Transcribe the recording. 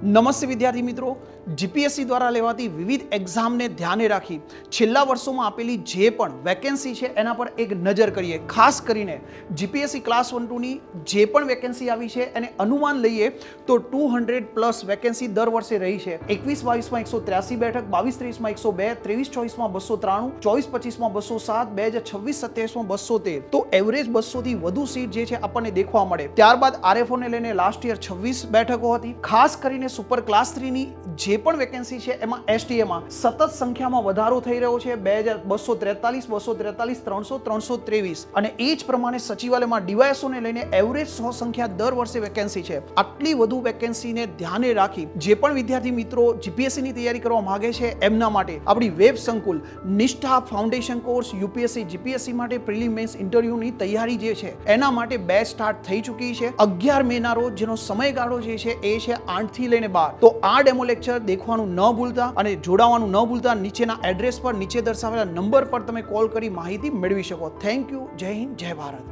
નમસ્તે વિદ્યાર્થી મિત્રો, જીપીએસસી દ્વારા લેવાતી વિવિધ એક્ઝામને ધ્યાને રાખી છેલ્લા વર્ષોમાં આપેલી જે પણ વેકેન્સી છે એના પર એક નજર કરીએ. ખાસ કરીને જીપીએસસી ક્લાસ 1-2ની જે પણ વેકેન્સી આવી છે એને અનુમાન લઈએ તો 200+ વેકેન્સી દર વર્ષે રહી છે. 21-22માં 183 બેઠક, 22-23માં 102, 23-24માં 293, 24-25માં 207, 2026-27માં 213. તો એવરેજ 200 થી વધુ સીટ જે છે આપણને દેખવા મળે. ત્યારબાદ આરએફઓને લઈને લાસ્ટ યર 26 બેઠકો હતી. ખાસ કરીને સુપર ક્લાસ 3ની જે પણ વેકેન્સી છે એમાં એસટીએમાં સતત સંખ્યામાં વધારો થઈ રહ્યો છે. 2243, 243, 300, 323 અને એ જ પ્રમાણે સચિવાલયમાં ડીવાયએસઓને લઈને એવરેજ 100 સંખ્યા દર વર્ષે વેકેન્સી છે. આટલી વધુ વેકેન્સીને ધ્યાને રાખી જે પણ વિદ્યાર્થી મિત્રો જીપીએસસીની તૈયારી કરવા માંગે છે એમના માટે આપણી વેબ સંકુલ નિષ્ઠા ફાઉન્ડેશન કોર્સ યુપીએસસી જીપીએસસી માટે પ્રિલિમ મેન્સ ઇન્ટરવ્યુની તૈયારી જે છે એના માટે બેચ સ્ટાર્ટ થઈ ચૂકી છે. 11 મેના રોજ જેનો સમયગાળો જે છે એ છે 8 થી લઈને 12. તો આ ડેમો લેક્ચર દેખવાનું ન ભૂલતા અને જોડાવાનું ન ભૂલતા. નીચેના એડ્રેસ પર, નીચે દર્શાવેલા નંબર પર તમે કોલ કરી માહિતી મેળવી શકો. Thank you. જય હિન્દ, જય ભારત.